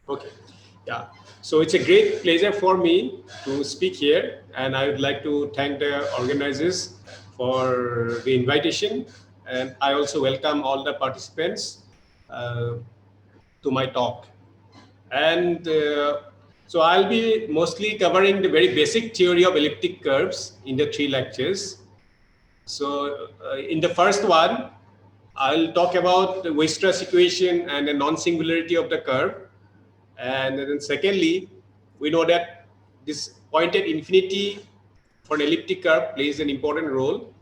Okay. Yeah. So it's a great pleasure for me to speak here, and I would like to thank the organizers for the invitation, and I also welcome all the participants uh, to my talk. And so I'll be mostly covering the very basic theory of elliptic curves in the 3 lectures. So in the first one, I'll talk about the Weierstrass equation and the non-singularity of the curve. And then secondly, we know that this point at infinity for an elliptic curve plays an important role.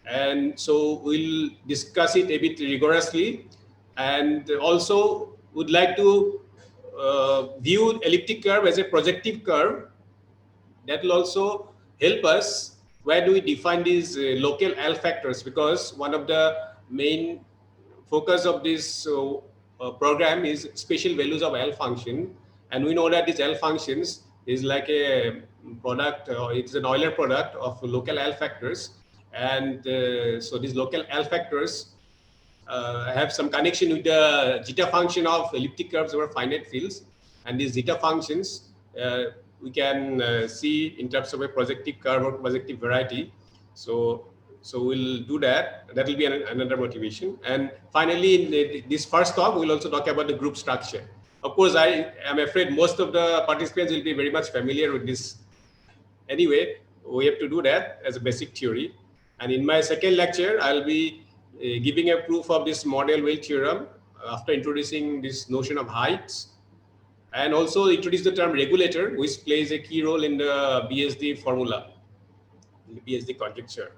And so we'll discuss it a bit rigorously, and also would like to view elliptic curve as a projective curve. That will also help us where do we define these local L factors, because one of the main focus of this program is special values of L function, and we know that these L functions is like a product, it's an Euler product of local L factors, and so these local L factors have some connection with the zeta function of elliptic curves over finite fields, and these zeta functions we can see in terms of a projective curve or projective variety. So we'll do that. That will be another motivation. And finally, in this first talk, we'll also talk about the group structure. Of course, I am afraid most of the participants will be very much familiar with this. Anyway, we have to do that as a basic theory. And in my second lecture, I'll be giving a proof of this Mordell-Weil theorem after introducing this notion of heights, and also introduce the term regulator, which plays a key role in the BSD formula, in the BSD conjecture.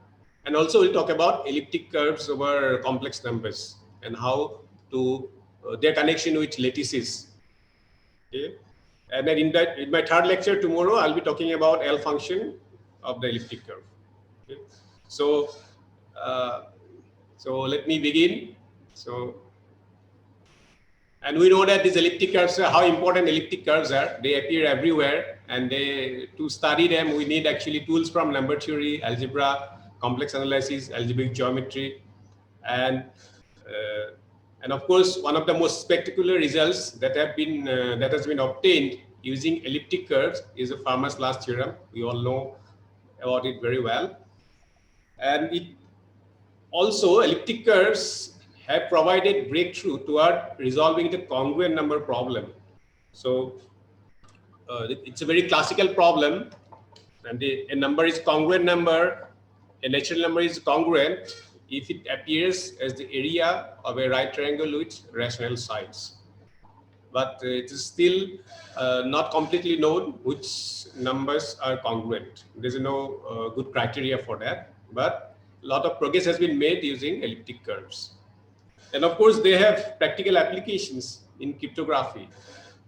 And also we'll talk about elliptic curves over complex numbers and how to their connection with lattices. Okay. And then in my third lecture tomorrow, I'll be talking about L function of the elliptic curve. Okay. So let me begin. And we know that these elliptic curves are how important elliptic curves are. They appear everywhere, and to study them, we need actually tools from number theory, algebra, complex analysis, algebraic geometry, and of course, one of the most spectacular results that has been obtained using elliptic curves is the Fermat's last theorem. We all know about it very well, and it also elliptic curves have provided breakthrough toward resolving the congruent number problem. So it's a very classical problem, and a number is congruent number, a natural number is congruent if it appears as the area of a right triangle with rational sides. But it is still not completely known which numbers are congruent. There's no good criteria for that, but a lot of progress has been made using elliptic curves. And of course, they have practical applications in cryptography,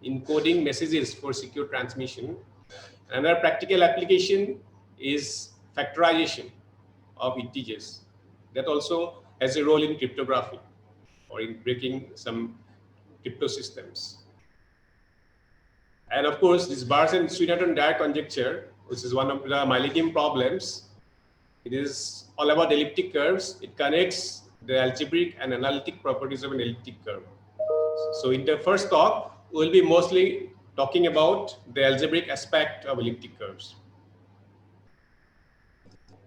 in coding messages for secure transmission. Another practical application is factorization of integers. That also has a role in cryptography or in breaking some crypto systems. And of course, this Birch and Swinnerton-Dyer conjecture, which is one of the millennium problems, it is all about elliptic curves. It connects the algebraic and analytic properties of an elliptic curve. So in the first talk, we'll be mostly talking about the algebraic aspect of elliptic curves.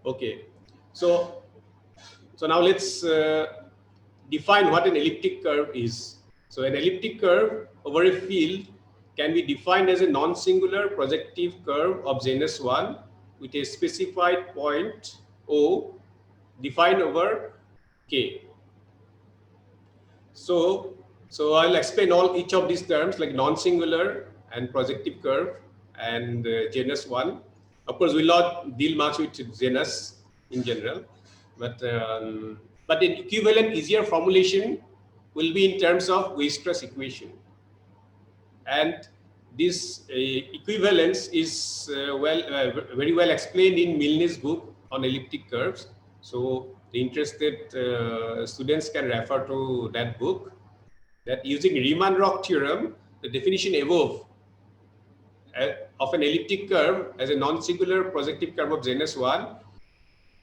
Okay, so now let's define what an elliptic curve is. So an elliptic curve over a field can be defined as a non-singular projective curve of genus 1 with a specified point O defined over K. So I'll explain each of these terms like non-singular and projective curve and genus 1. Of course, we'll not deal much with genus in general, but an equivalent easier formulation will be in terms of Weierstrass equation. And this equivalence is very well explained in Milne's book on elliptic curves. So the interested students can refer to that book. That using Riemann-Roch theorem, the definition above of an elliptic curve as a non-singular projective curve of genus 1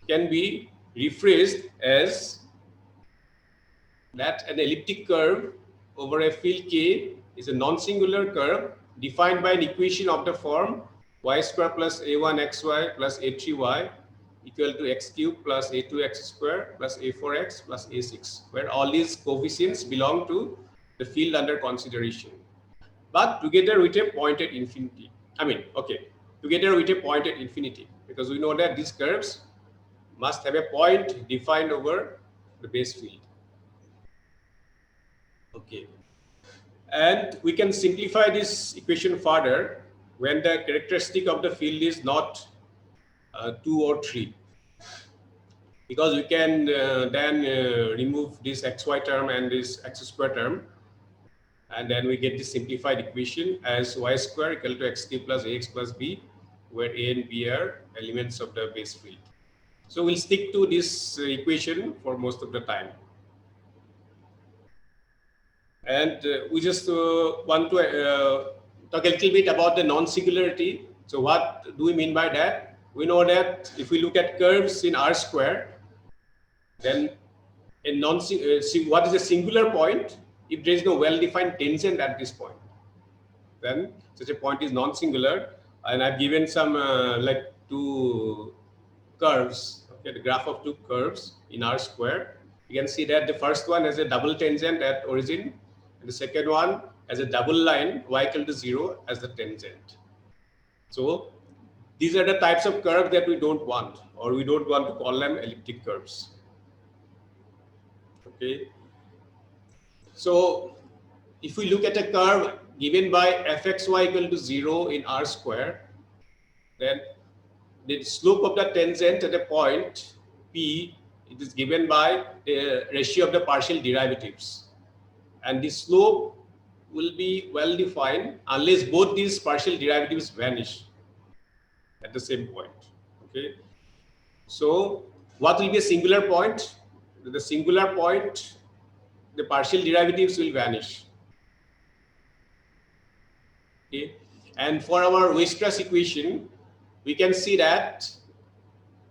can be rephrased as that an elliptic curve over a field K is a non-singular curve defined by an equation of the form y square plus a1xy plus a3y equal to x cube plus a2x square plus a4x plus a6, where all these coefficients belong to the field under consideration, but together with a point at infinity. Together with a point at infinity, because we know that these curves must have a point defined over the base field. Okay. And we can simplify this equation further when the characteristic of the field is not 2 or 3. Because we can then remove this xy term and this x square term, and then we get this simplified equation as y square equal to x cube plus ax plus b, where a and b are elements of the base field. So we'll stick to this equation for most of the time. And we just want to talk a little bit about the non-singularity. So what do we mean by that? We know that if we look at curves in R square, then what is a singular point? If there is no well-defined tangent at this point, then such a point is non-singular. And I've given some like two curves, okay, the graph of two curves in R square. You can see that the first one has a double tangent at origin, and the second one has a double line y equal to 0 as the tangent. So these are the types of curves that we don't want, or we don't want to call them elliptic curves. Okay. So if we look at a curve given by fxy equal to 0 in R square, then the slope of the tangent at a point P, it is given by the ratio of the partial derivatives. And the slope will be well defined unless both these partial derivatives vanish at the same point. Okay. So what will be a singular point? The singular point, the partial derivatives will vanish. Okay. And for our Weierstrass equation, we can see that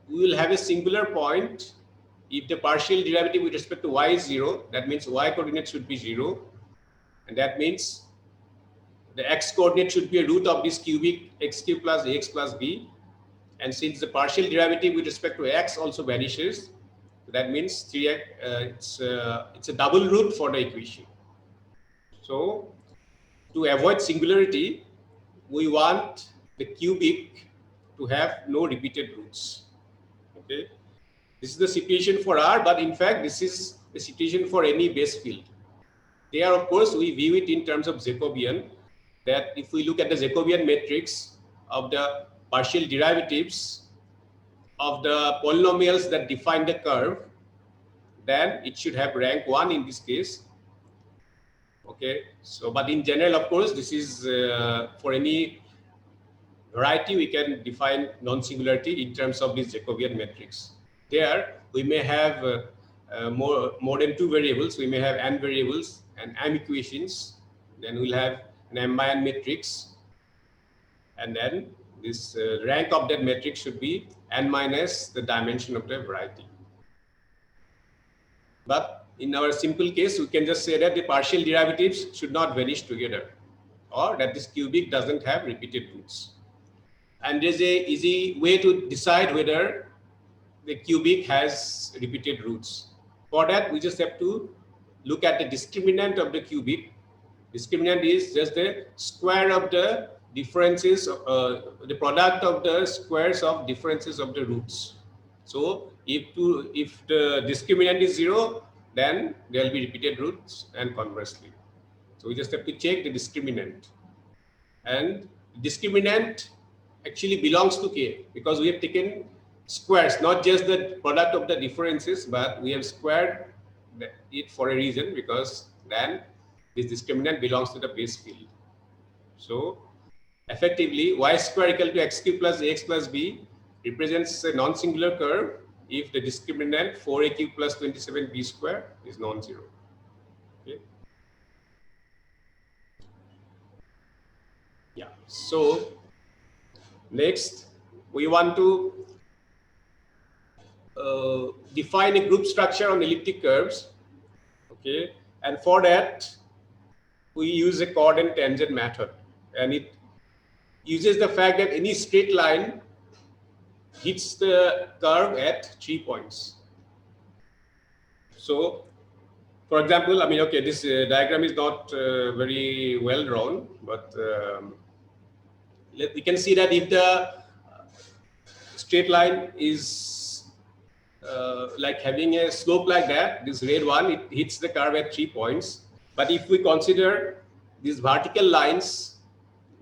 we will have a singular point if the partial derivative with respect to y is 0. That means y coordinate should be 0, and that means the x coordinate should be a root of this cubic x cube plus ax plus b. And since the partial derivative with respect to x also vanishes, that means 3x, it's a double root for the equation. So to avoid singularity, we want the cubic to have no repeated roots. Okay, this is the situation for R, but in fact this is the situation for any base field. There, of course, we view it in terms of Jacobian, that if we look at the Jacobian matrix of the partial derivatives of the polynomials that define the curve, then it should have rank 1 in this case. Okay, so but in general, of course, this is for any variety we can define non-singularity in terms of this Jacobian matrix. There we may have more than 2 variables. We may have n variables and m equations. Then we'll have an m by n matrix, and then this rank of that matrix should be n minus the dimension of the variety. But in our simple case, we can just say that the partial derivatives should not vanish together, or that this cubic doesn't have repeated roots. And there's a easy way to decide whether the cubic has repeated roots. For that, we just have to look at the discriminant of the cubic. Discriminant is just the square of the differences, the product of the squares of differences of the roots. So if the discriminant is 0, then there will be repeated roots, and conversely. So we just have to check the discriminant. And discriminant actually belongs to K, because we have taken squares, not just the product of the differences, but we have squared it for a reason, because then this discriminant belongs to the base field. So effectively, y square equal to x cube plus ax plus b represents a non-singular curve if the discriminant 4a cube plus 27b square is non-zero. Okay. Yeah. So next, we want to define a group structure on elliptic curves. Okay, and for that, we use a chord and tangent method, and it uses the fact that any straight line hits the curve at 3 points. So, for example, I mean, okay, this diagram is not very well drawn, but we can see that if the straight line is like having a slope like that, this red one, it hits the curve at 3 points. But if we consider these vertical lines,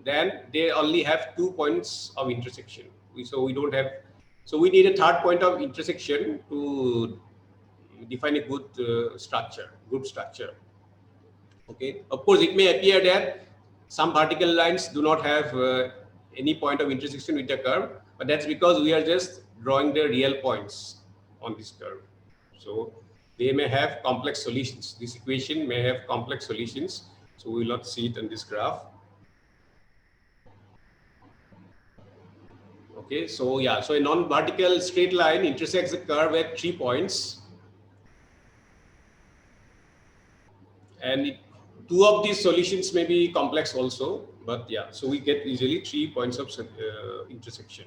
then they only have 2 points of intersection. So we don't have, so we need a third point of intersection to define a good structure, group structure. Okay. Of course, it may appear that some vertical lines do not have any point of intersection with the curve, but that's because we are just drawing the real points on this curve. So they may have complex solutions. This equation may have complex solutions. So we will not see it in this graph. Okay, so yeah, so a non-vertical straight line intersects the curve at 3 points. And two of these solutions may be complex also, but yeah, so we get easily 3 points of intersection.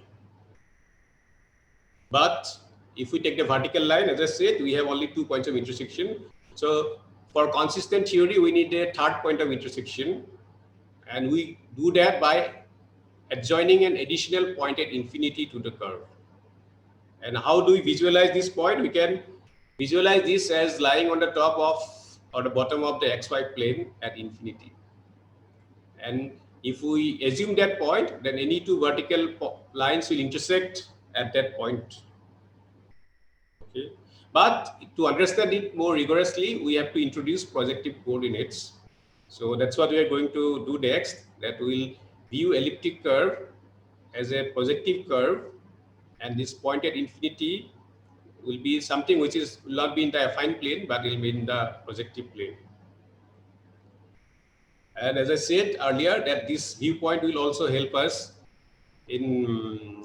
But if we take the vertical line, as I said, we have only 2 points of intersection. So for consistent theory, we need a third point of intersection. And we do that by adjoining an additional point at infinity to the curve. And how do we visualize this point? We can visualize this as lying on the top of or the bottom of the xy plane at infinity. And if we assume that point, then any two vertical lines will intersect at that point. Okay. But to understand it more rigorously, we have to introduce projective coordinates. So that's what we are going to do next, that we'll view elliptic curve as a projective curve, and this point at infinity will be something which will not be in the affine plane, but will be in the projective plane. And as I said earlier, that this viewpoint will also help us in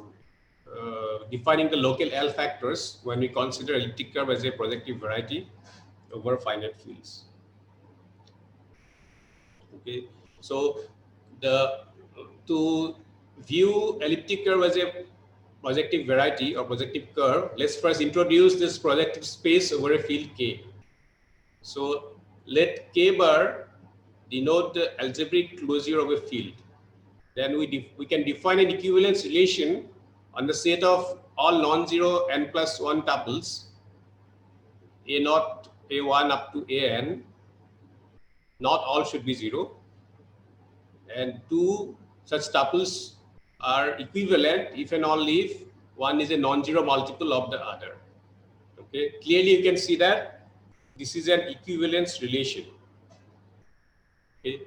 defining the local L factors when we consider elliptic curve as a projective variety over finite fields. Okay, so to view elliptic curve as a projective variety or projective curve, let's first introduce this projective space over a field K. So let K bar denote the algebraic closure of a field. Then we can define an equivalence relation on the set of all non-zero n+1 tuples, A0, A1 up to An. Not all should be zero. And two such tuples are equivalent if and only if one is a non-zero multiple of the other. Okay, clearly you can see that this is an equivalence relation. Okay,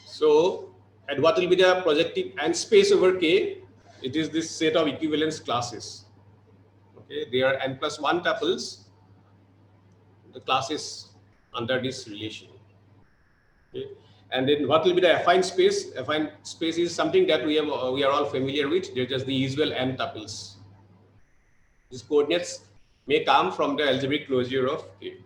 so and what will be the projective and space over K? It is this set of equivalence classes. Okay, there are n+1 tuples, the classes under this relation. Okay. And then what will be the affine space? Affine space is something that we are all familiar with. They're just the usual n tuples. These coordinates may come from the algebraic closure of K.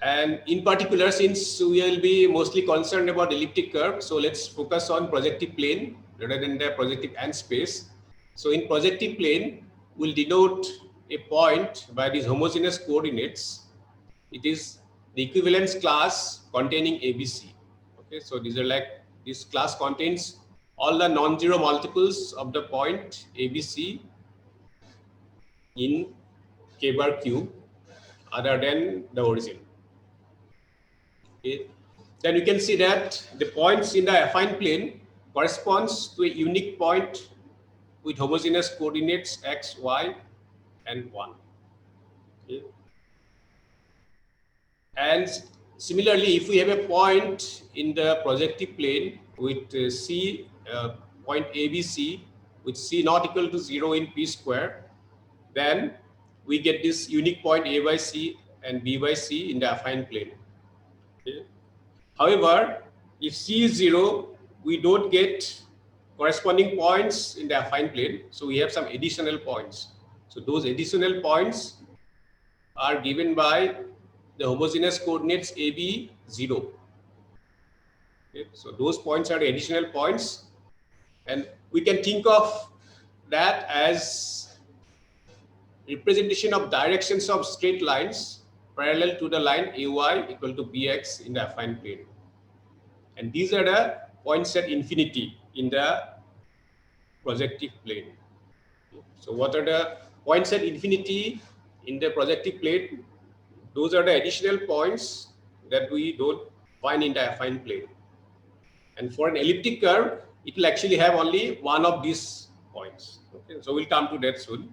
And in particular, since we will be mostly concerned about elliptic curve, so let's focus on projective plane rather than the projective and space. So in projective plane, we'll denote a point by these homogeneous coordinates. It is the equivalence class containing ABC. Okay, so these are like, this class contains all the non-zero multiples of the point ABC in K bar Q other than the origin. Okay. Then you can see that the points in the affine plane corresponds to a unique point with homogeneous coordinates x, y, and 1. Okay. And similarly, if we have a point in the projective plane with C, point ABC, with C not equal to 0 in P square, then we get this unique point A by C and B by C in the affine plane. Okay. However, if C is 0, we don't get corresponding points in the affine plane. So we have some additional points. So those additional points are given by the homogeneous coordinates AB 0. Okay, so those points are the additional points, and we can think of that as representation of directions of straight lines parallel to the line AY equal to BX in the affine plane. And these are the points at infinity in the projective plane. So what are the points at infinity in the projective plane? Those are the additional points that we don't find in the affine plane. And for an elliptic curve, it will actually have only one of these points. Okay, so we'll come to that soon.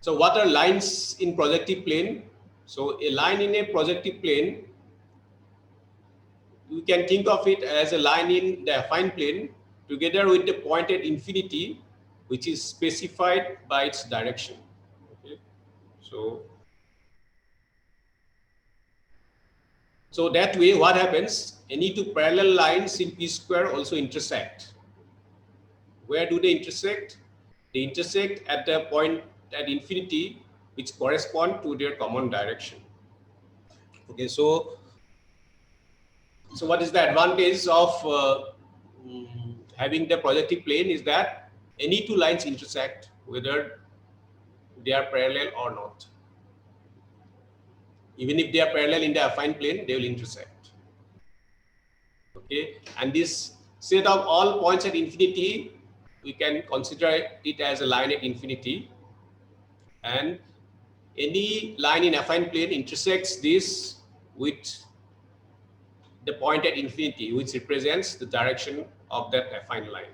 So what are lines in projective plane? So a line in a projective plane, you can think of it as a line in the affine plane together with the point at infinity, which is specified by its direction. Okay. So that way, what happens? Any two parallel lines in P square also intersect. Where do they intersect? They intersect at the point at infinity, which correspond to their common direction. Okay, so what is the advantage of having the projective plane is that any two lines intersect, whether they are parallel or not. Even if they are parallel in the affine plane, they will intersect. Okay, and this set of all points at infinity, we can consider it as a line at infinity, and any line in affine plane intersects this with the point at infinity, which represents the direction of that affine line.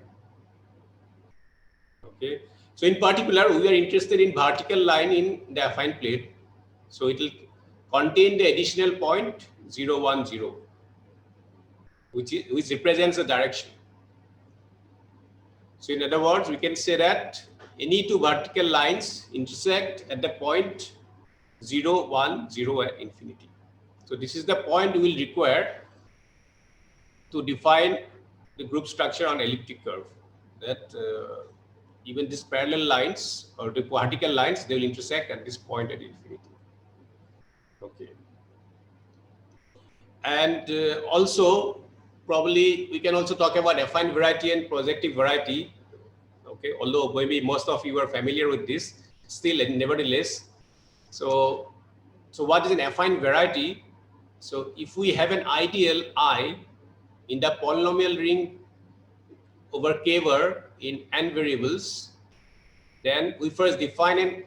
Okay, so in particular, we are interested in vertical line in the affine plane, so it will contain the additional point 0, 1, 0, which represents the direction. So in other words, we can say that any two vertical lines intersect at the point 0, 1, 0 at infinity. So this is the point we will require to define the group structure on elliptic curve, that even these parallel lines or the vertical lines, they will intersect at this point at infinity. Okay. And also, probably we can also talk about affine variety and projective variety. Okay, although maybe most of you are familiar with this, still, nevertheless. So what is an affine variety? So if we have an ideal I in the polynomial ring over K-var in n variables, then we first define an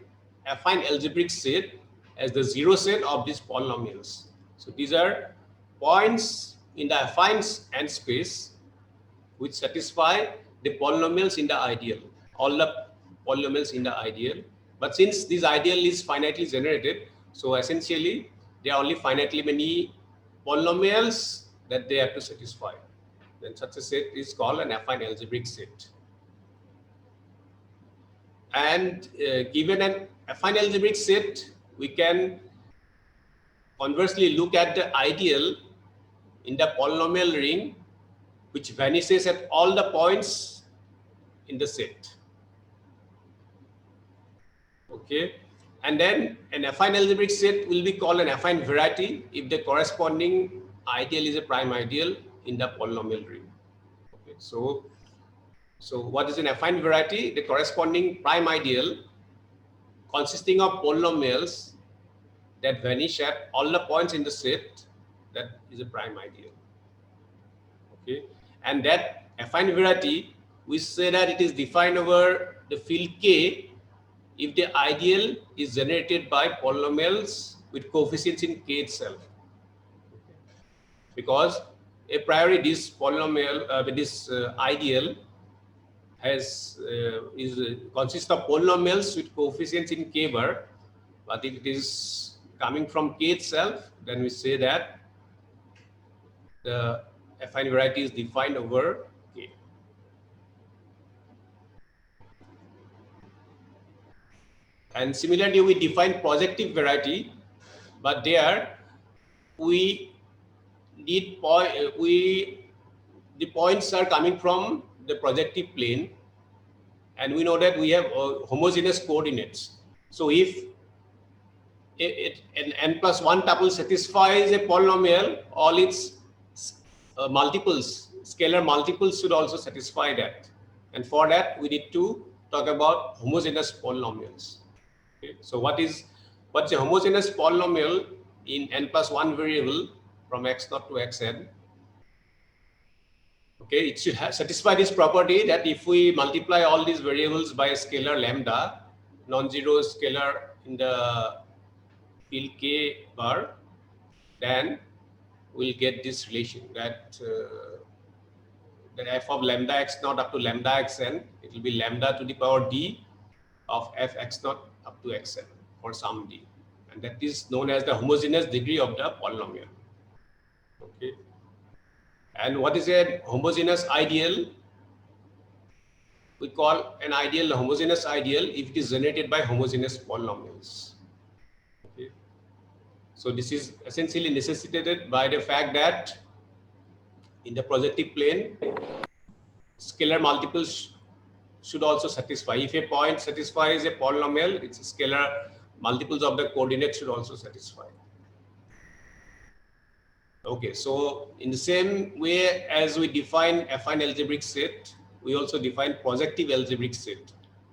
affine algebraic set as the zero set of these polynomials. So these are points in the affine n space which satisfy the polynomials in the ideal, all the polynomials in the ideal. But since this ideal is finitely generated, so essentially there are only finitely many polynomials that they have to satisfy. Then such a set is called an affine algebraic set. And given an affine algebraic set, we can conversely look at the ideal in the polynomial ring which vanishes at all the points in the set. Okay, and then an affine algebraic set will be called an affine variety if the corresponding ideal is a prime ideal in the polynomial ring. Okay, so what is an affine variety? The corresponding prime ideal consisting of polynomials that vanish at all the points in the set, that is a prime ideal. Okay, and that affine variety, we say that it is defined over the field K if the ideal is generated by polynomials with coefficients in K itself. Because a priori this polynomial, ideal has consists of polynomials with coefficients in K-bar, but if it is coming from K itself, then we say that the affine variety is defined over K. And similarly, we define projective variety, but there we need the points are coming from the projective plane, and we know that we have homogeneous coordinates. So if an n plus 1 tuple satisfies a polynomial, all its multiples, scalar multiples should also satisfy that. And for that, we need to talk about homogeneous polynomials. Okay. So what's a homogeneous polynomial in n plus 1 variable from x0 to xn? Okay, it should satisfy this property that if we multiply all these variables by a scalar lambda, non-zero scalar in the field k bar, then we'll get this relation that the f of lambda x0 up to lambda xn, it will be lambda to the power d of f x0 up to xn for some d, and that is known as the homogeneous degree of the polynomial. Okay. And what is a homogeneous ideal? We call an ideal a homogeneous ideal if it is generated by homogeneous polynomials. Okay. So this is essentially necessitated by the fact that in the projective plane, scalar multiples should also satisfy. If a point satisfies a polynomial, its scalar multiples of the coordinates should also satisfy. Okay, so in the same way as we define affine algebraic set, we also define projective algebraic set.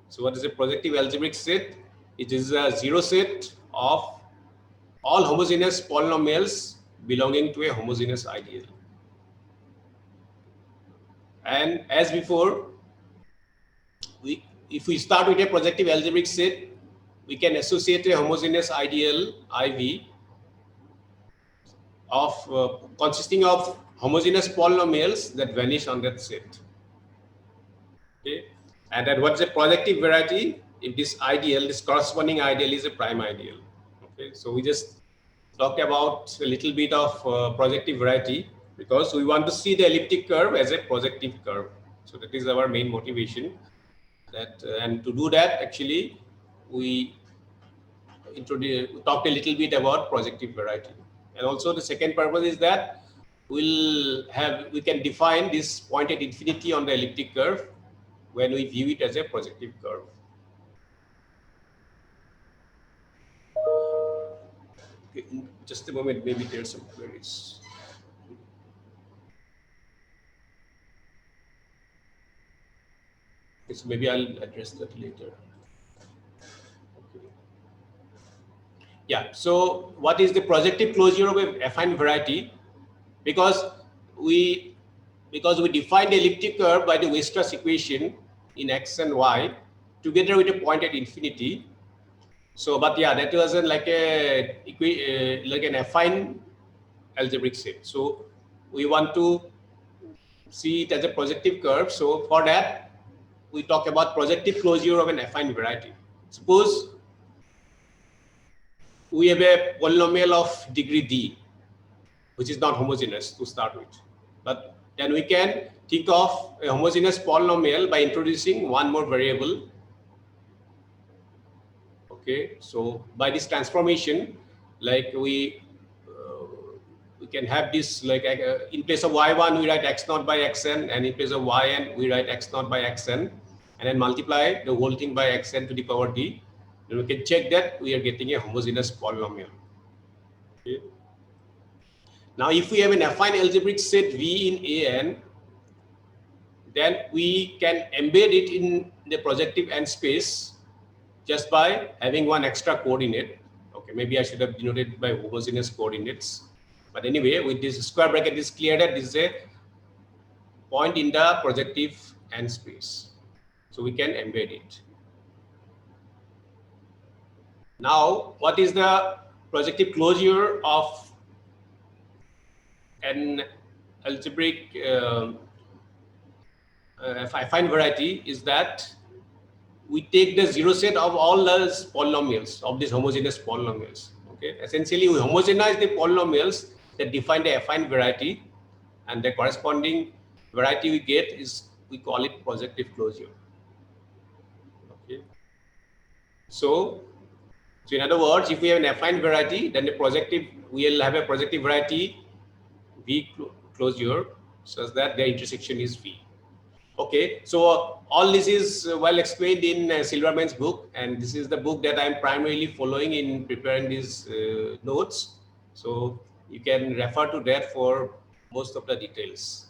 So what is a projective algebraic set? It is a zero set of all homogeneous polynomials belonging to a homogeneous ideal. And as before, if we start with a projective algebraic set, we can associate a homogeneous ideal IV of consisting of homogeneous polynomials that vanish on that set. Okay, and then what's a projective variety? If this ideal, this corresponding ideal is a prime ideal. Okay, so we just talked about a little bit of projective variety because we want to see the elliptic curve as a projective curve. So that is our main motivation. That and to do that, actually, we talked a little bit about projective variety. And also the second purpose is that we can define this point at infinity on the elliptic curve when we view it as a projective curve. Okay, just a moment, maybe there's some queries. Okay, so maybe I'll address that later. Yeah, so what is the projective closure of a affine variety? Because we define the elliptic curve by the Weierstrass equation in x and y together with a point at infinity. So, but yeah, that wasn't like like an affine algebraic set. So we want to see it as a projective curve. So for that, we talk about projective closure of an affine variety. Suppose we have a polynomial of degree d, which is not homogeneous to start with. But then we can think of a homogeneous polynomial by introducing one more variable. Okay, so by this transformation, like we can have this like in place of y1 we write x0 by xn, and in place of yn we write x0 by xn, and then multiply the whole thing by xn to the power d. Then we can check that we are getting a homogeneous polynomial. Okay. Now, if we have an affine algebraic set V in An, then we can embed it in the projective n space just by having one extra coordinate. Okay, maybe I should have denoted it by homogeneous coordinates. But anyway, with this square bracket, it is clear that this is a point in the projective n space. So we can embed it. Now, what is the projective closure of an algebraic affine variety? Is that we take the zero set of all those polynomials, of these homogeneous polynomials. Okay, essentially we homogenize the polynomials that define the affine variety, and the corresponding variety we get is, we call it projective closure. Okay, so in other words, if we have an affine variety, then the projective, we will have a projective variety V closure such that the intersection is V. Okay, so all this is well explained in Silverman's book, and this is the book that I'm primarily following in preparing these notes. So you can refer to that for most of the details.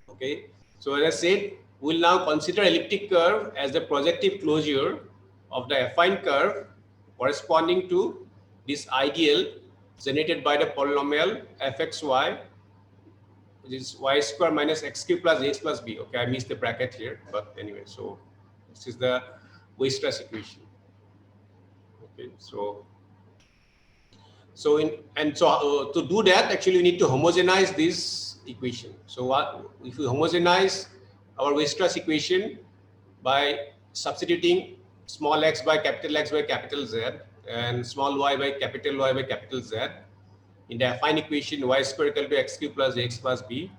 Okay, so as I said, we'll now consider elliptic curve as the projective closure of the affine curve corresponding to this ideal generated by the polynomial fxy, which is y square minus x cube plus x plus b. Okay, I missed the bracket here, but anyway, so this is the Weierstrass equation. Okay, so to do that, actually, we need to homogenize this equation. So if we homogenize our Weierstrass equation by substituting small x by capital Z and small y by capital Z in the affine equation y square equal to x cube plus x plus b,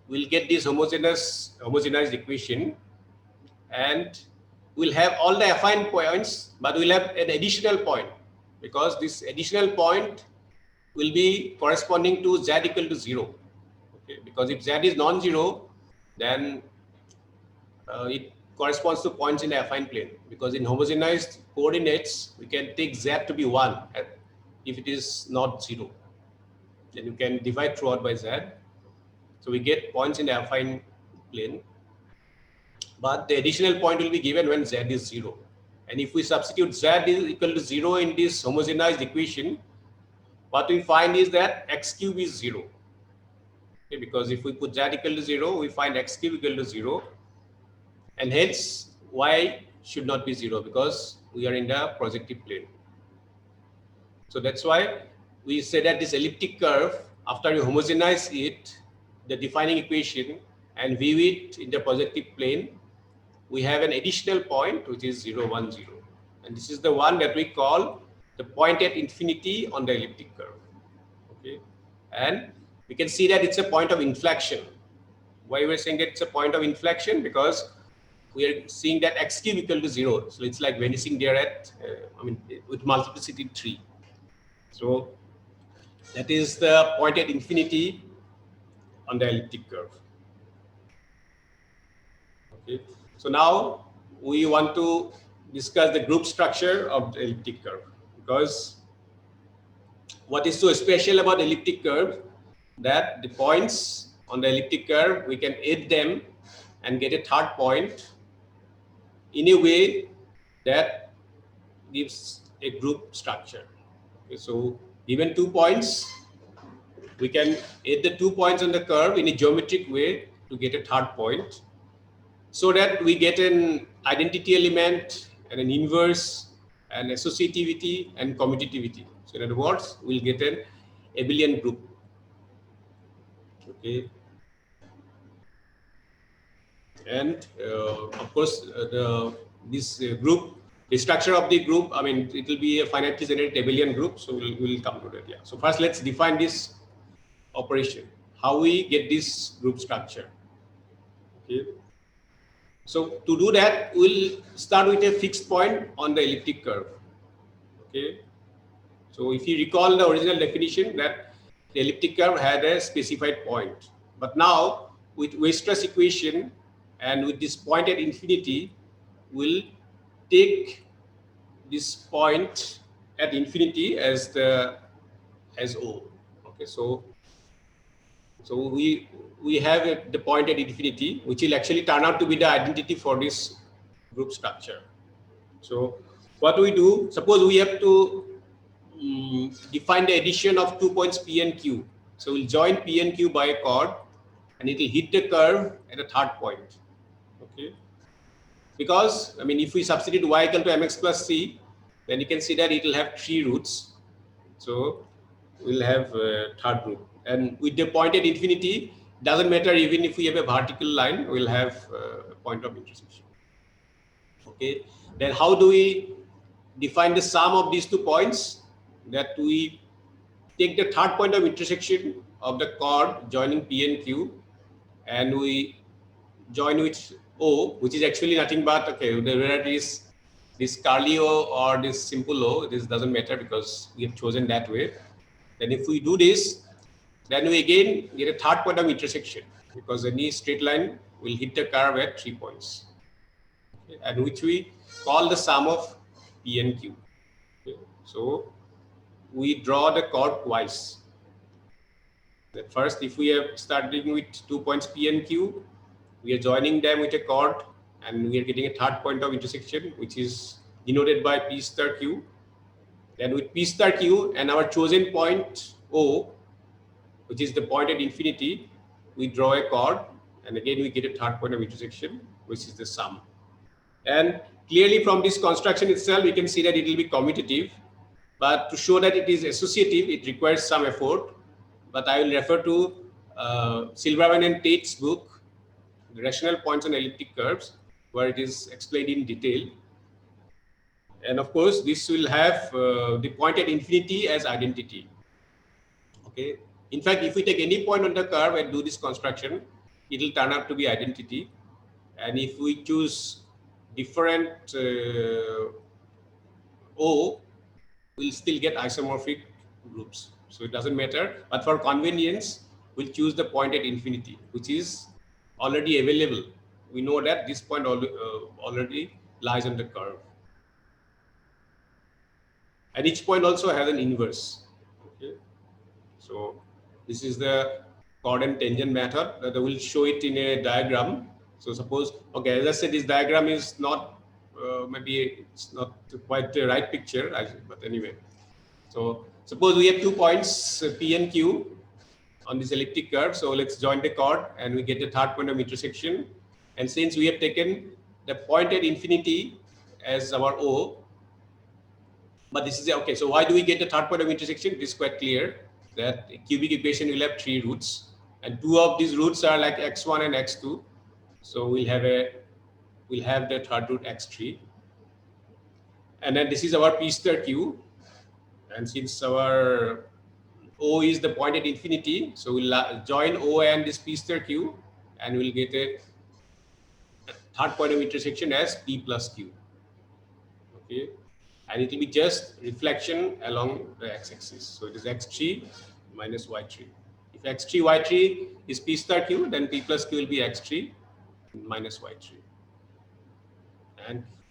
we'll get this homogenized equation, and we'll have all the affine points, but we'll have an additional point, because this additional point will be corresponding to z equal to 0. Okay, because if z is non-zero, then it corresponds to points in the affine plane, because in homogenized coordinates we can take z to be 1 if it is not 0. Then you can divide throughout by z. So we get points in the affine plane, but the additional point will be given when z is 0. And if we substitute z is equal to 0 in this homogenized equation, what we find is that x cube is 0. Okay, because if we put z equal to 0, we find x cube equal to 0, and hence y should not be 0, because we are in the projective plane. So that's why we say that this elliptic curve, after you homogenize it, the defining equation, and view it in the projective plane, we have an additional point which is 0, 1, 0. And this is the one that we call the point at infinity on the elliptic curve. Okay, and we can see that it's a point of inflection. Why we're saying that it's a point of inflection? Because we are seeing that x cube equal to 0. So it's like vanishing there at, with multiplicity 3. So that is the point at infinity on the elliptic curve. Okay, so now we want to discuss the group structure of the elliptic curve, because what is so special about the elliptic curve, that the points on the elliptic curve, we can add them and get a third point in a way that gives a group structure. Okay, so given 2 points, we can add the 2 points on the curve in a geometric way to get a third point, so that we get an identity element and an inverse and associativity and commutativity. So in other words, we'll get an abelian group. Okay, and of course the structure of the group, it will be a finitely generated abelian group. So we'll come to that. Yeah. So first, let's define this operation, how we get this group structure. Okay. So to do that, we'll start with a fixed point on the elliptic curve. Okay. So if you recall the original definition, that the elliptic curve had a specified point, but now with Weierstrass equation and with this point at infinity, we'll take this point at infinity as O. Okay, so we have the point at infinity, which will actually turn out to be the identity for this group structure. So what do we do? Suppose we have to define the addition of 2 points P and Q. So we'll join P and Q by a chord, and it will hit the curve at a third point. Okay, because if we substitute y equal to mx plus c, then you can see that it will have 3 roots. So we'll have a third root, and with the point at infinity, doesn't matter even if we have a vertical line, we'll have a point of intersection. Okay, then how do we define the sum of these 2 points? That we take the third point of intersection of the chord joining P and Q, and we join with O, which is actually nothing but, okay, whether it is this curly O or this simple O, this doesn't matter because we have chosen that way. Then if we do this, then we again get a third point of intersection, because any straight line will hit the curve at 3 points, okay, and which we call the sum of P and Q. Okay. So we draw the chord twice. That first, if we are starting with 2 points P and Q, we are joining them with a chord, and we are getting a third point of intersection, which is denoted by P star Q. Then with P star Q and our chosen point O, which is the point at infinity, we draw a chord, and again we get a third point of intersection, which is the sum. And clearly from this construction itself, we can see that it will be commutative, but to show that it is associative, it requires some effort. But I will refer to Silverman and Tate's book, The Rational Points on Elliptic Curves, where it is explained in detail. And of course, this will have the point at infinity as identity. Okay. In fact, if we take any point on the curve and do this construction, it will turn out to be identity. And if we choose different O, we'll still get isomorphic groups. So it doesn't matter. But for convenience, we'll choose the point at infinity, which is already available. We know that this point already lies on the curve. And each point also has an inverse. Okay. So this is the chord and tangent method that I will show it in a diagram. So suppose, okay, as I said, this diagram is not, maybe it's not quite the right picture, but anyway. So suppose we have 2 points, P and Q, on this elliptic curve. So let's join the chord and we get the third point of intersection. And since we have taken the point at infinity as our O, but this is, okay, so why do we get the third point of intersection? It is quite clear that a cubic equation will have 3 roots, and 2 of these roots are like x1 and x2. So we'll have the third root x3. And then this is our P star Q. And since our O is the point at infinity, so we'll join O and this P star Q, and we'll get a third point of intersection as P plus Q. Okay. And it will be just reflection along the x-axis. So it is x3 minus y3. If x3, y3 is P star Q, then P plus Q will be x3 minus y3.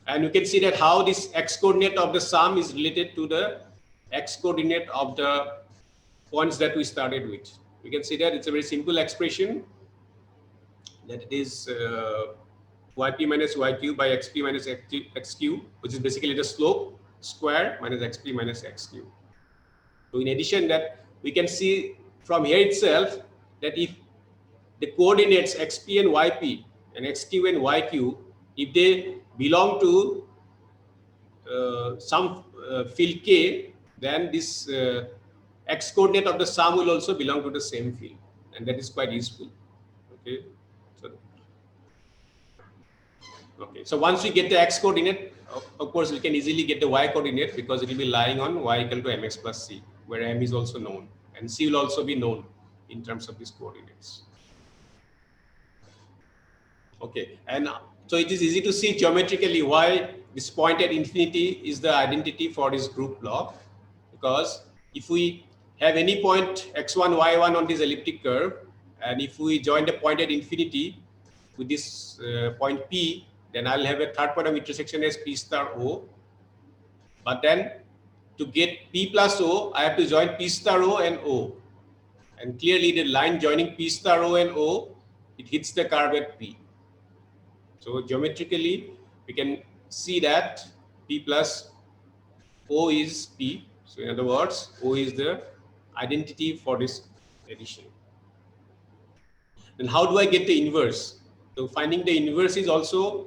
And you can see that how this x coordinate of the sum is related to the x coordinate of the points that we started with. We can see that it's a very simple expression, that it is yp minus yq by xp minus xq, which is basically the slope square minus xp minus xq. So in addition, that we can see from here itself that if the coordinates xp and yp and xq and yq, if they belong to some field k, then this x coordinate of the sum will also belong to the same field, and that is quite useful. Okay. So once we get the x coordinate, of course, we can easily get the y coordinate because it will be lying on y equal to mx plus c, where m is also known, and c will also be known in terms of these coordinates. Okay, and so it is easy to see geometrically why this point at infinity is the identity for this group block, because if we have any point x1, y1 on this elliptic curve, and if we join the point at infinity with this point P, then I'll have a third point of intersection as P star O. But then to get P plus O, I have to join P star O and O. And clearly the line joining P star O and O, it hits the curve at P. So geometrically, we can see that P plus O is P. So in other words, O is the identity for this addition. Then how do I get the inverse? So finding the inverse is also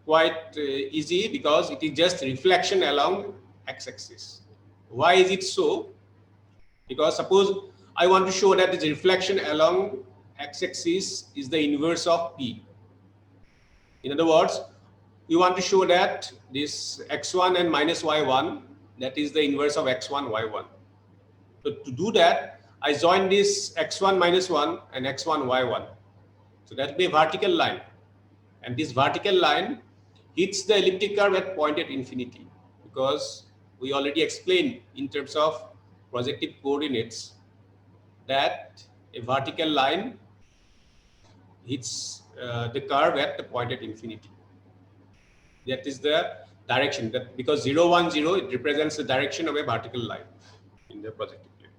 quite easy, because it is just reflection along x-axis. Why is it so? Because suppose I want to show that the reflection along x-axis is the inverse of P. In other words, we want to show that this x1 and minus y1, that is the inverse of x1, y1. So to do that, I join this x1 minus 1 and x1, y1. So that will be a vertical line. And this vertical line hits the elliptic curve at point at infinity, because we already explained in terms of projective coordinates that a vertical line hits the curve at the point at infinity. That is the direction, that because 0, 1, 0, it represents the direction of a vertical line in the projective plane.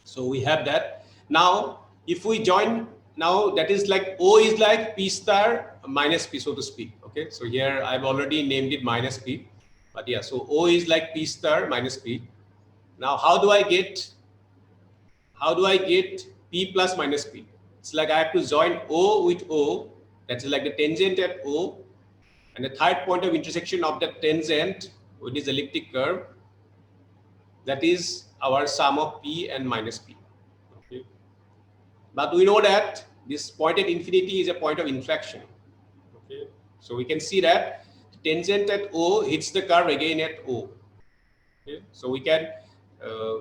So we have that. Now, if we join, now that is like O is like P star minus P, so to speak. Okay, so here I've already named it minus P, but yeah, so O is like P star minus P. Now, how do I get P plus minus P? It's like I have to join O with O. That's like the tangent at O, and the third point of intersection of the tangent with this elliptic curve. That is our sum of P and minus P. Okay. But we know that this point at infinity is a point of inflection. Okay. So we can see that the tangent at O hits the curve again at O. Okay. So we can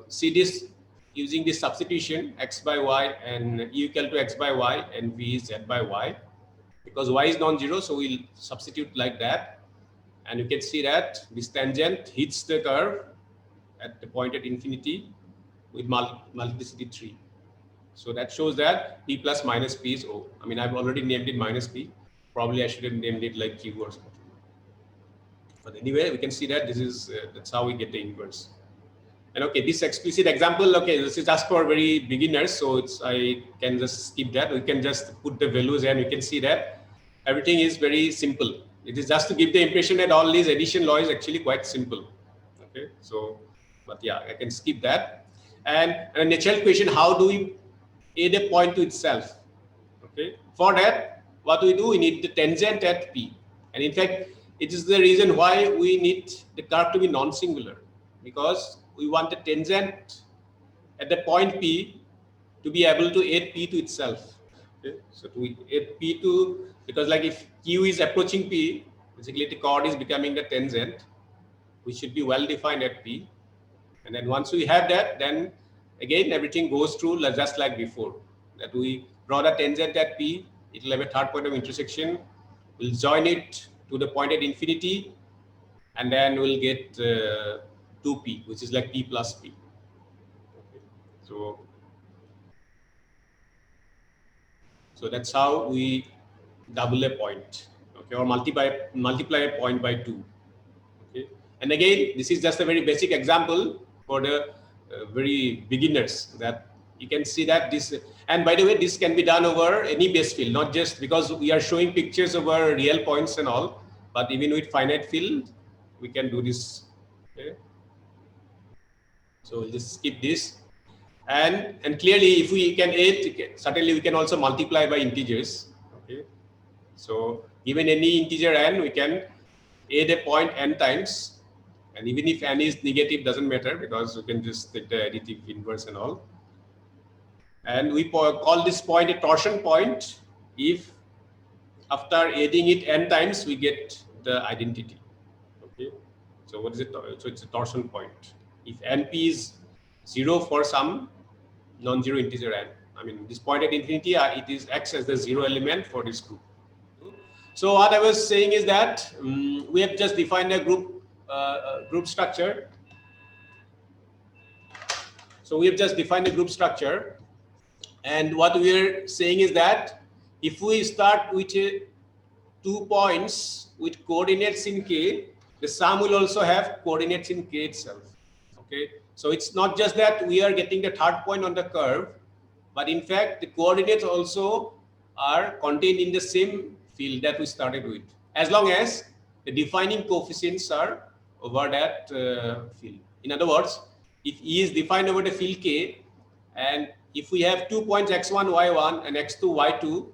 see this using this substitution x by y and e equal to x by y and v is z by y. Because y is non-zero, so we'll substitute like that. And you can see that this tangent hits the curve at the point at infinity with multiplicity 3. So that shows that P plus minus P is O. I mean, I've already named it minus P. Probably I should have named it like Q or something. But anyway, we can see that this is, that's how we get the inverse. And okay, this explicit example, okay, this is just for very beginners. So I can just skip that. We can just put the values and we can see that everything is very simple. It is just to give the impression that all these addition law is actually quite simple. Okay, so, but yeah, I can skip that. And a natural question, how do we add a point to itself? Okay, for that, what we do, we need the tangent at P. And in fact, it is the reason why we need the curve to be non-singular, because we want the tangent at the point P to be able to add P to itself. Okay, so to add P to, because like if Q is approaching P, basically the chord is becoming the tangent, which should be well defined at P. And then once we have that, then again everything goes through just like before. That we draw the tangent at P, it will have a third point of intersection. We'll join it to the point at infinity, and then we'll get 2P, which is like P plus P. Okay. So that's how we double a point, okay, or multiply a point by 2. Okay. And again, this is just a very basic example for the very beginners, that you can see that this, and by the way, this can be done over any base field, not just because we are showing pictures over real points and all, but even with finite field, we can do this. Okay. So we'll just skip this. And clearly, if we can add, certainly we can also multiply by integers. Okay. So given any integer n, we can add a point n times. And even if n is negative, doesn't matter, because we can just take the additive inverse and all. And we call this point a torsion point if after adding it n times, we get the identity. Okay. So what is it? So it's a torsion point. If np is 0 for some non-zero integer n. I mean, this point at infinity, it is acts as the 0 element for this group. So what I was saying is that we have just defined a group structure. So we have just defined a group structure, and what we are saying is that if we start with 2 points with coordinates in k, the sum will also have coordinates in k itself. Okay, so it's not just that we are getting the third point on the curve, but in fact the coordinates also are contained in the same field that we started with, as long as the defining coefficients are over that field. In other words, if E is defined over the field K, and if we have 2 points x1, y1 and x2, y2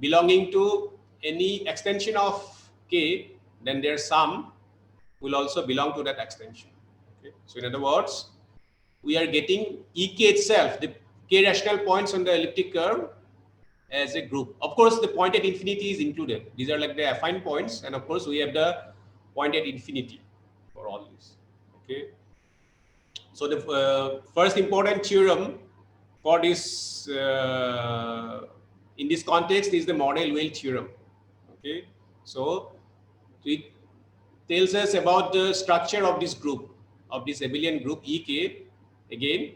belonging to any extension of K, then their sum will also belong to that extension. Okay. So in other words, we are getting Ek itself, the K rational points on the elliptic curve, as a group. Of course, the point at infinity is included. These are like the affine points, and of course, we have the point at infinity for all these. Okay. So the first important theorem for this in this context is the Mordell-Weil theorem. Okay. So it tells us about the structure of this group, of this abelian group Ek, again,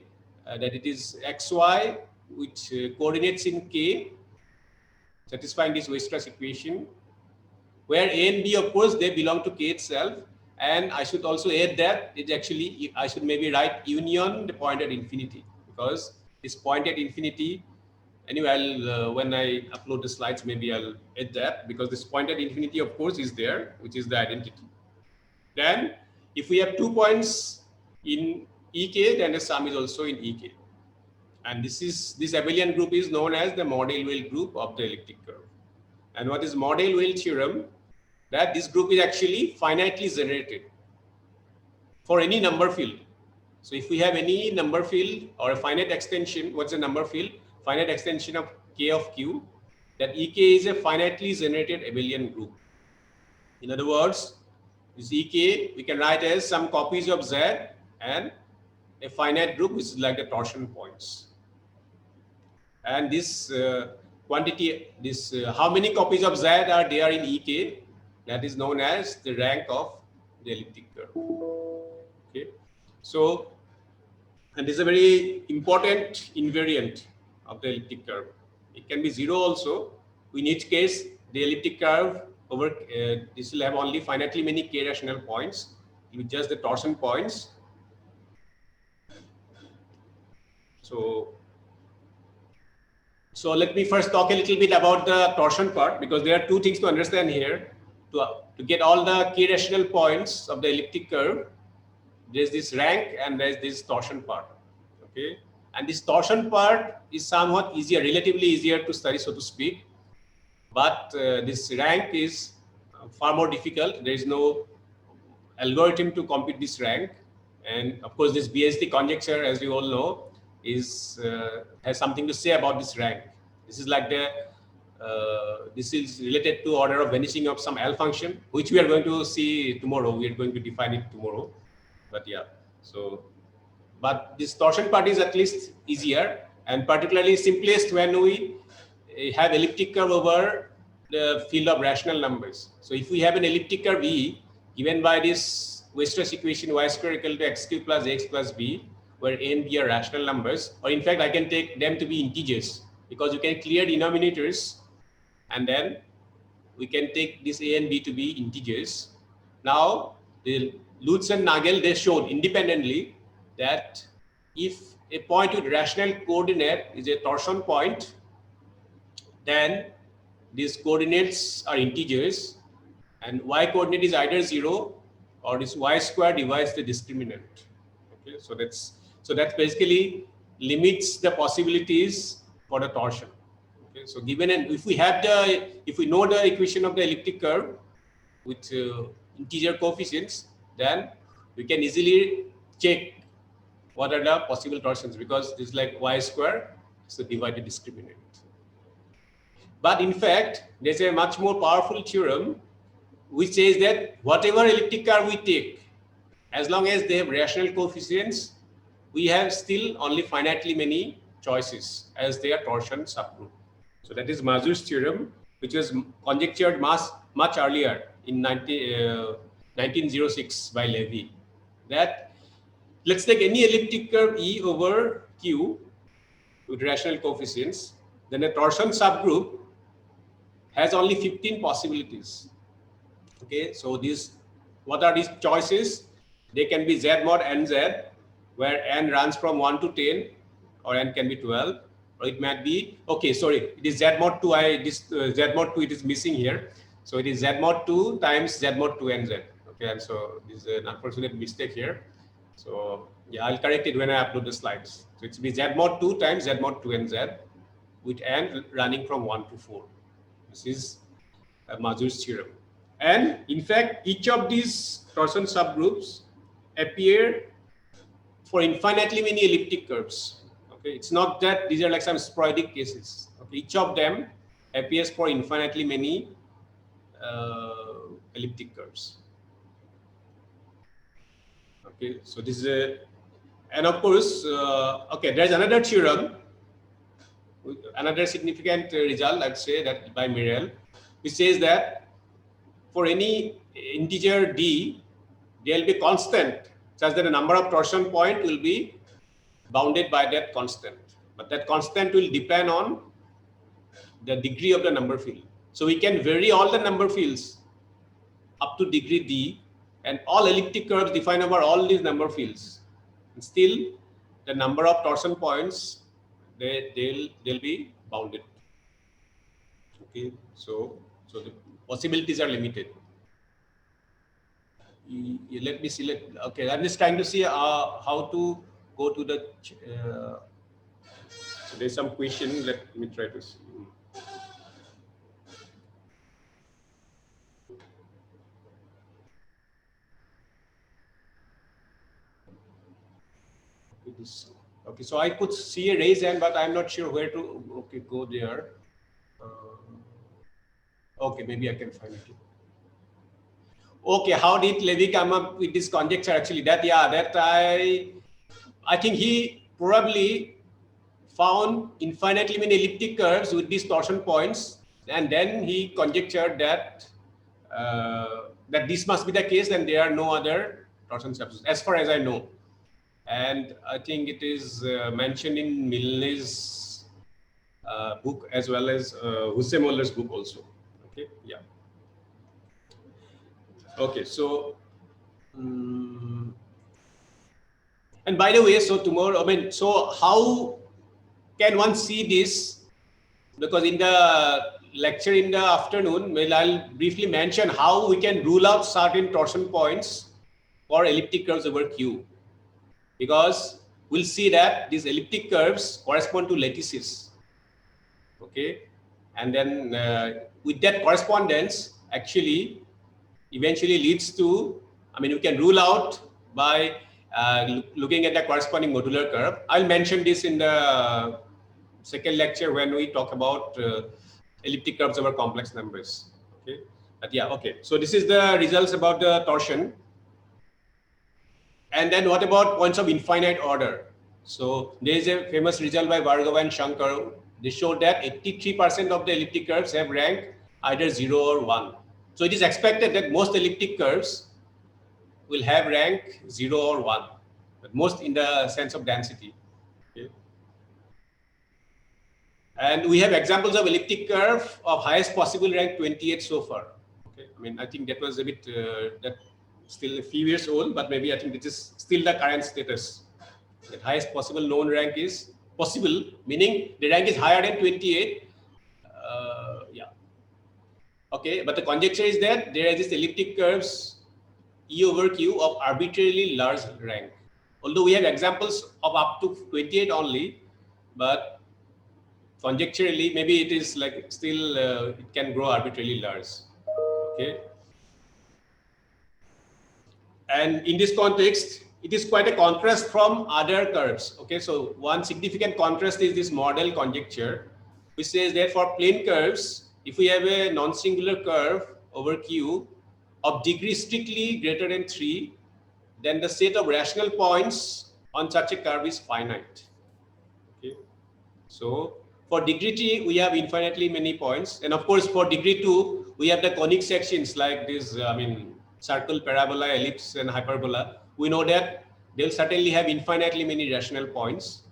that it is xy with coordinates in k, satisfying this Weierstrass equation, where A and B, of course, they belong to K itself. And I should also add that it's actually, I should maybe write union the point at infinity, because this point at infinity, anyway, I'll, when I upload the slides, maybe I'll add that, because this point at infinity, of course, is there, which is the identity. Then if we have 2 points in EK, then the sum is also in EK. And this abelian group is known as the Mordell-Weil group of the elliptic curve. And what is Mordell-Weil theorem? That this group is actually finitely generated for any number field. So if we have any number field or a finite extension, what's a number field? Finite extension of K of Q, that EK is a finitely generated abelian group. In other words, this EK we can write as some copies of Z and a finite group which is like the torsion points. And this quantity, this how many copies of Z are there in EK, that is known as the rank of the elliptic curve. Okay, so, and this is a very important invariant of the elliptic curve. It can be 0 also. In each case, the elliptic curve over this will have only finitely many K rational points with just the torsion points. So let me first talk a little bit about the torsion part, because there are two things to understand here. To get all the K rational points of the elliptic curve, there's this rank and there's this torsion part. Okay, and this torsion part is somewhat easier, relatively easier to study, so to speak. But this rank is far more difficult. There is no algorithm to compute this rank. And of course, this BSD conjecture, as you all know, is has something to say about this rank. This is like the this is related to order of vanishing of some L function, which we are going to see tomorrow. We are going to define it tomorrow. But yeah, so, but this torsion part is at least easier, and particularly simplest when we have elliptic curve over the field of rational numbers. So if we have an elliptic curve E given by this Weierstrass equation y square equal to x cube plus x plus b, where a and b are rational numbers, or in fact I can take them to be integers, because you can clear denominators and then we can take this a and b to be integers. Now the Lutz and Nagel, they showed independently that if a point with rational coordinate is a torsion point, then these coordinates are integers, and y coordinate is either 0 or this y square divides the discriminant. Okay, so that basically limits the possibilities for the torsion. Okay, so given, and if we know the equation of the elliptic curve with integer coefficients, then we can easily check what are the possible torsions, because this is like y square, so divide the discriminant. But in fact, there's a much more powerful theorem which says that whatever elliptic curve we take, as long as they have rational coefficients, we have still only finitely many choices as their torsion subgroup. So that is Mazur's theorem, which was conjectured much earlier in 1906 by Levy. That let's take any elliptic curve E over Q with rational coefficients, then a torsion subgroup has only 15 possibilities. Okay, so what are these choices? They can be Z mod NZ, where n runs from 1 to 10, or n can be 12, or it might be, okay, sorry, it is Z mod 2, Z mod 2 it is missing here. So it is Z mod 2 times Z mod 2 NZ. Okay, and so this is an unfortunate mistake here. So yeah, I'll correct it when I upload the slides. So it will be Z mod 2 times Z mod 2 NZ with n running from 1 to 4. This is Mazur's theorem. And in fact, each of these torsion subgroups appear for infinitely many elliptic curves. Okay, it's not that these are like some sporadic cases. Okay, each of them appears for infinitely many elliptic curves. Okay, so this is a, and of course, okay, there's another theorem, another significant result, I'd say, that by Mordell, which says that for any integer d, there will be constant, such that the number of torsion point will be bounded by that constant. But that constant will depend on the degree of the number field. So we can vary all the number fields up to degree d, and all elliptic curves define over all these number fields. And still, the number of torsion points they'll be bounded. Okay, so the possibilities are limited. Let me see. Okay, I'm just trying to see how to go to the. So there's some question. Let me try to see. Okay, so I could see a raise hand, but I'm not sure where to. Okay, go there. Okay, maybe I can find it. Okay, how did Levy come up with this conjecture? Actually, that I think he probably found infinitely many elliptic curves with these torsion points, and then he conjectured that that this must be the case, and there are no other torsion substances, as far as I know. And I think it is mentioned in Milne's book as well as Husserl-Moller's book also. Okay, yeah. Okay, so and by the way, so tomorrow, I mean, so how can one see this? Because in the lecture in the afternoon, well, I'll briefly mention how we can rule out certain torsion points for elliptic curves over Q. Because we'll see that these elliptic curves correspond to lattices. Okay, and then with that correspondence, actually, eventually leads to, I mean, you can rule out by looking at the corresponding modular curve. I'll mention this in the second lecture when we talk about elliptic curves over complex numbers. Okay, but yeah, okay. So this is the results about the torsion. And then what about points of infinite order? So there is a famous result by Bhargava and Shankar. They showed that 83% of the elliptic curves have rank either 0 or 1. So it is expected that most elliptic curves will have rank 0 or 1, but most in the sense of density. Okay. And we have examples of elliptic curve of highest possible rank 28 so far. Okay. I mean, I think that was a bit, that still a few years old, but maybe I think this is still the current status. The highest possible known rank is possible, meaning the rank is higher than 28. Yeah. Okay, but the conjecture is that there are these elliptic curves E over Q of arbitrarily large rank. Although we have examples of up to 28 only, but conjecturally, maybe it is like still it can grow arbitrarily large. Okay. And in this context, it is quite a contrast from other curves. Okay, so one significant contrast is this Mordell conjecture, which says that for plane curves, if we have a non-singular curve over Q of degree strictly greater than 3, then the set of rational points on such a curve is finite. Okay, so for degree 3, we have infinitely many points, and of course for degree 2, we have the conic sections like this. I mean, circle, parabola, ellipse, and hyperbola. We know that they'll certainly have infinitely many rational points.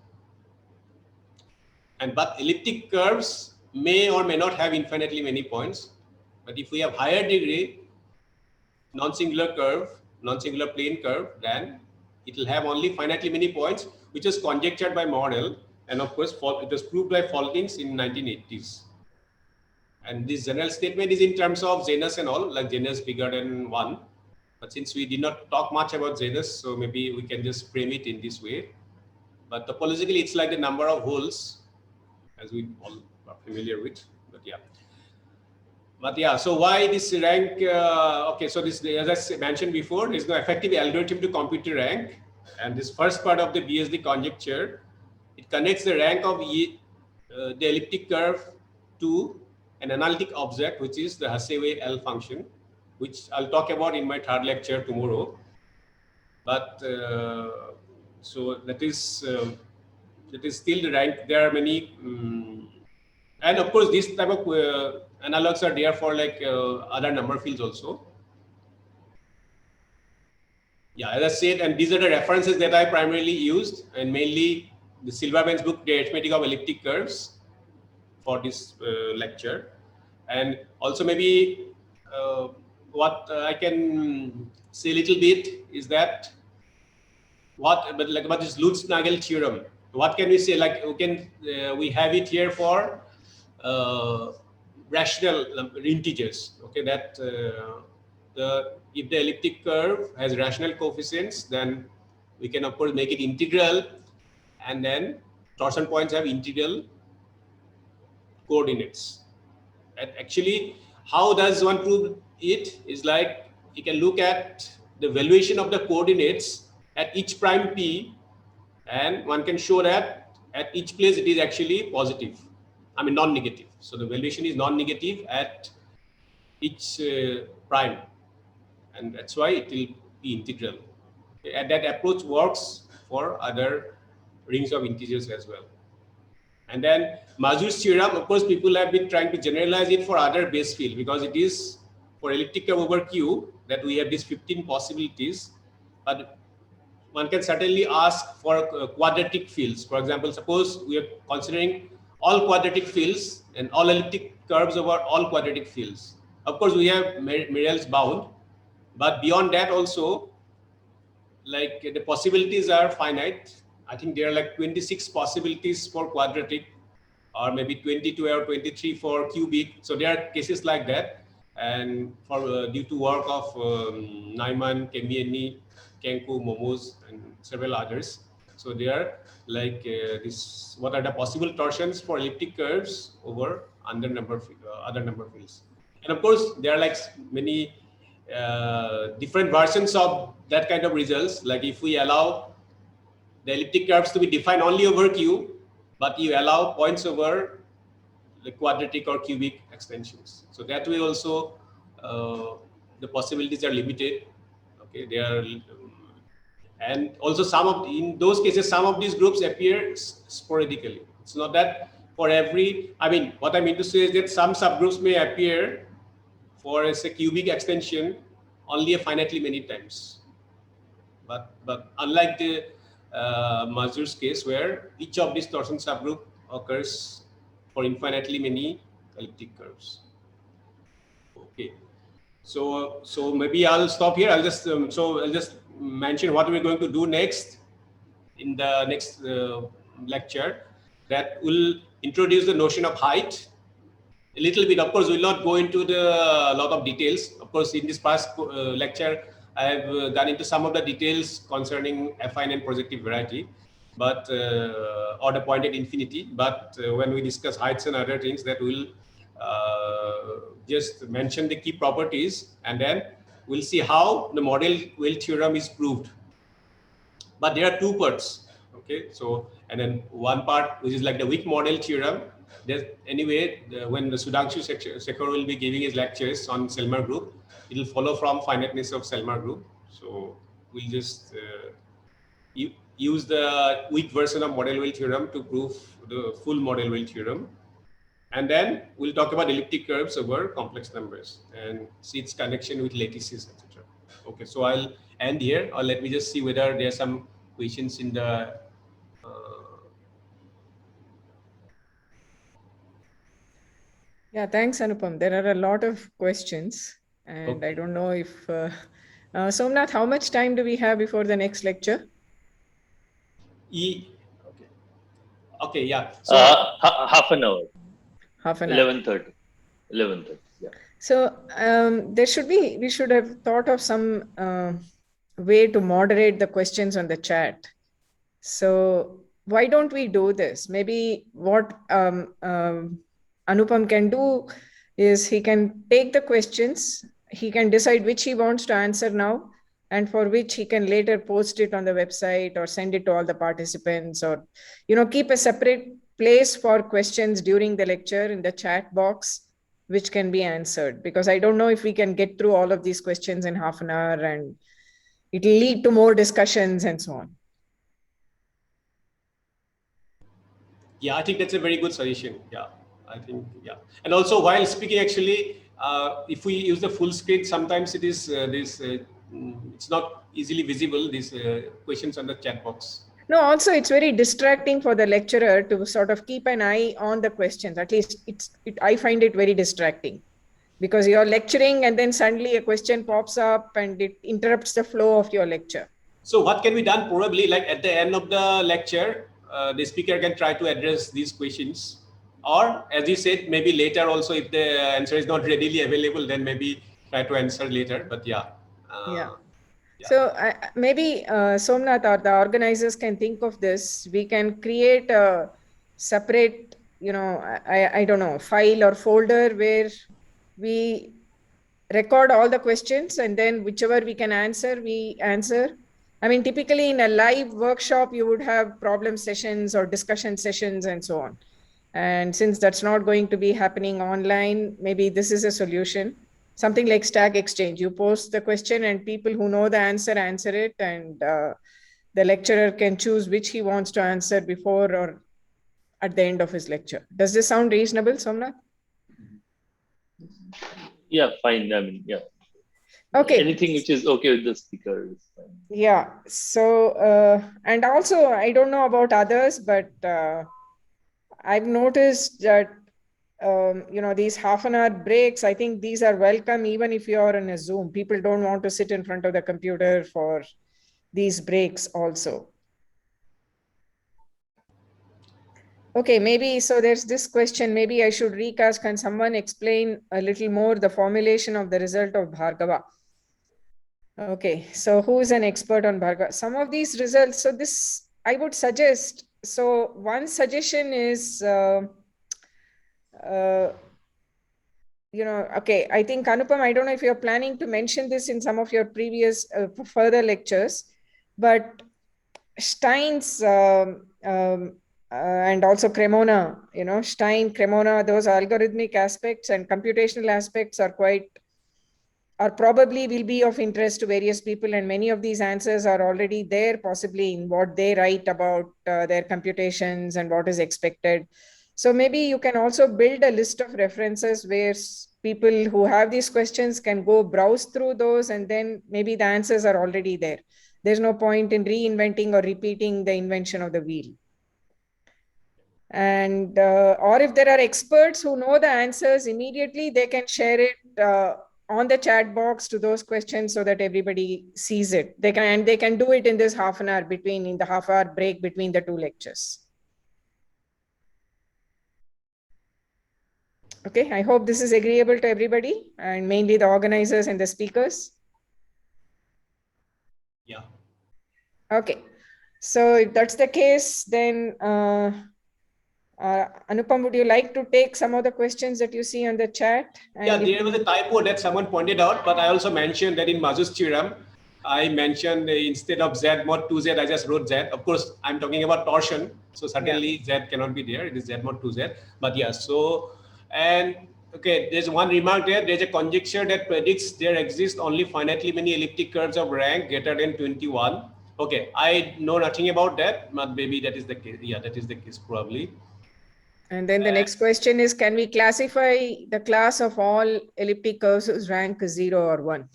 But elliptic curves may or may not have infinitely many points. But if we have higher degree non-singular curve, non-singular plane curve, then it will have only finitely many points, which is conjectured by Mordell, and of course it was proved by Falkings in 1980s. And this general statement is in terms of genus and all, like genus bigger than 1. But since we did not talk much about genus, so maybe we can just frame it in this way. But topologically, it's like the number of holes, as we all are familiar with. But yeah, so why this rank? Okay, so this, as I mentioned before, there is no effective algorithm to compute the rank. And this first part of the BSD conjecture, it connects the rank of the elliptic curve to an analytic object, which is the Hasse L function, which I'll talk about in my third lecture tomorrow. But so that is still the rank. There are many, and of course, this type of analogs are there for like other number fields also. Yeah, as I said, and these are the references that I primarily used, and mainly the Silverman's book, The Arithmetic of Elliptic Curves, for this lecture. And also maybe what I can say a little bit is that about this Lutz-Nagel theorem. What can we say? Like we have it here for rational integers. Okay, that if the elliptic curve has rational coefficients, then we can of course make it integral, and then torsion points have integral coordinates. And actually, how does one prove it? Is like you can look at the valuation of the coordinates at each prime p, and one can show that at each place it is actually positive. I mean non-negative. So the valuation is non-negative at each prime, and that's why it will be integral. And that approach works for other rings of integers as well. And then Mazur's theorem, of course, people have been trying to generalize it for other base field, because it is for elliptic curve over Q that we have these 15 possibilities. But one can certainly ask for quadratic fields. For example, suppose we are considering all quadratic fields and all elliptic curves over all quadratic fields. Of course, we have Mordell-Weil bound, but beyond that also, like the possibilities are finite. I think there are like 26 possibilities for quadratic, or maybe 22 or 23 for cubic. So there are cases like that. And for due to work of Neumann, Kemieni, Kenku, Momos, and several others. So they are like this. What are the possible torsions for elliptic curves over other number fields? And of course, there are like many different versions of that kind of results. Like if we allow the elliptic curves to be defined only over Q, but you allow points over the quadratic or cubic extensions. So that way also the possibilities are limited. Okay, they are, and also in those cases, some of these groups appear sporadically. It's not that for every, I mean, what I mean to say is that some subgroups may appear for a cubic extension only a finitely many times. But unlike the Mazur's case, where each of these torsion subgroup occurs for infinitely many elliptic curves. Okay, so maybe I'll stop here. I'll just mention what we're going to do next in the next lecture. That will introduce the notion of height a little bit. Of course, we'll not go into a lot of details. Of course, in this past lecture, I have gone into some of the details concerning affine and projective variety, but or the point at infinity. But when we discuss heights and other things, that will just mention the key properties, and then we'll see how the Mordell-Weil theorem is proved. But there are two parts. Okay, so and then one part which is like the weak Mordell theorem. Anyway, when the Sudhanshu Shekhar will be giving his lectures on Selmer group, it will follow from finiteness of Selmer group. So we'll just use the weak version of Mordell-Weil theorem to prove the full Mordell-Weil theorem. And then we'll talk about elliptic curves over complex numbers and see its connection with lattices, etc. Okay, so I'll end here, or let me just see whether there are some questions in the Yeah, thanks, Anupam. There are a lot of questions, and okay. I don't know if Somnath, how much time do we have before the next lecture? Okay, yeah. So half an hour. Half an hour. 11:30. 11:30. Yeah. So we should have thought of some way to moderate the questions on the chat. So why don't we do this? Maybe what Anupam can do is he can take the questions, he can decide which he wants to answer now, and for which he can later post it on the website or send it to all the participants, or keep a separate place for questions during the lecture in the chat box, which can be answered, because I don't know if we can get through all of these questions in half an hour, and it will lead to more discussions and so on. Yeah, I think that's a very good suggestion. Yeah, I think, yeah. And also while speaking, actually, if we use the full screen, sometimes it is it's not easily visible, these questions on the chat box. No, also it's very distracting for the lecturer to sort of keep an eye on the questions. At least I find it very distracting because you're lecturing and then suddenly a question pops up and it interrupts the flow of your lecture. So what can be done? Probably like at the end of the lecture, the speaker can try to address these questions. Or as you said, maybe later also, if the answer is not readily available, then maybe try to answer later. But yeah. Yeah. Yeah. So maybe Somnath or the organizers can think of this. We can create a separate, I don't know, file or folder where we record all the questions and then whichever we can answer, we answer. I mean, typically in a live workshop, you would have problem sessions or discussion sessions and so on. And since that's not going to be happening online, maybe this is a solution. Something like Stack Exchange. You post the question and people who know the answer it, and the lecturer can choose which he wants to answer before or at the end of his lecture. Does this sound reasonable, Somnath? Yeah, fine. I mean, yeah. Okay. Anything which is okay with the speaker is fine. Yeah. So, and also, I don't know about others, but I've noticed that, these half an hour breaks, I think these are welcome even if you're in a Zoom. People don't want to sit in front of the computer for these breaks also. Okay, maybe, so there's this question, maybe I should recast. Can someone explain a little more the formulation of the result of Bhargava? Okay, so who is an expert on Bhargava? Some of these results, so this, I would suggest, so one suggestion is, okay, I think Anupam, I don't know if you're planning to mention this in some of your previous further lectures, but Stein's and also Cremona, Stein, Cremona, those algorithmic aspects and computational aspects are probably will be of interest to various people. And many of these answers are already there, possibly in what they write about their computations and what is expected. So maybe you can also build a list of references where people who have these questions can go browse through those, and then maybe the answers are already there. There's no point in reinventing or repeating the invention of the wheel. And or if there are experts who know the answers immediately, they can share it on the chat box to those questions so that everybody sees it. They can do it in this half an hour in the half hour break between the two lectures. Okay, I hope this is agreeable to everybody, and mainly the organizers and the speakers. Yeah. Okay, so if that's the case, then Anupam, would you like to take some of the questions that you see on the chat? And yeah, there was a typo that someone pointed out, but I also mentioned that in Mazu's theorem, I mentioned instead of Z mod 2Z, I just wrote Z. Of course, I'm talking about torsion. So certainly Z cannot be there. It is Z mod 2Z. But yeah, so, and okay, there's one remark there. There's a conjecture that predicts there exist only finitely many elliptic curves of rank greater than 21. Okay, I know nothing about that, but maybe that is the case. Yeah, that is the case probably. And then the next question is, can we classify the class of all elliptic curves whose rank is 0 or 1?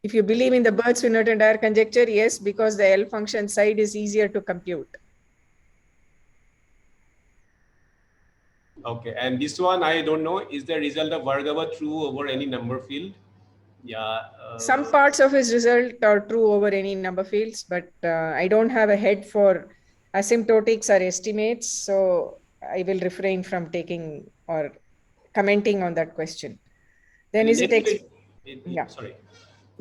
If you believe in the Birch Swinnerton-Dyer conjecture, yes, because the L function side is easier to compute. Okay, and this one, I don't know, is the result of Bhargava true over any number field? Yeah. Some parts of his result are true over any number fields, but I don't have a head for asymptotics or estimates, so I will refrain from taking or commenting on that question. Then is it... Yeah. Sorry.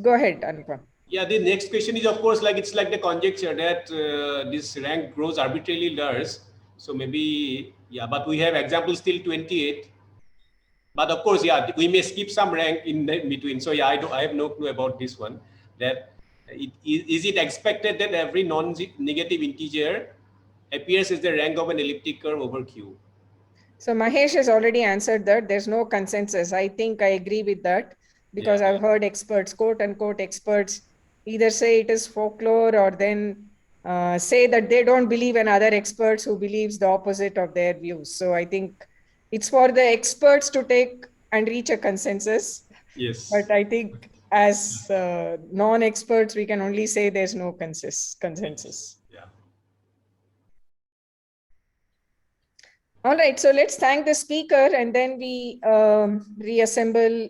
Go ahead, Anupam. Yeah, the next question is, of course, like it's like the conjecture that this rank grows arbitrarily large. So maybe, yeah, but we have examples till 28. But of course, yeah, we may skip some rank in between. So yeah, I have no clue about this one. That is it expected that every non-negative integer appears as the rank of an elliptic curve over Q? So Mahesh has already answered that. There's no consensus. I think I agree with that because I've heard experts, quote unquote experts, either say it is folklore or then say that they don't believe in other experts who believes the opposite of their views. So I think it's for the experts to take and reach a consensus. Yes. But I think as non-experts, we can only say there's no consensus. Yeah. All right, so let's thank the speaker and then we reassemble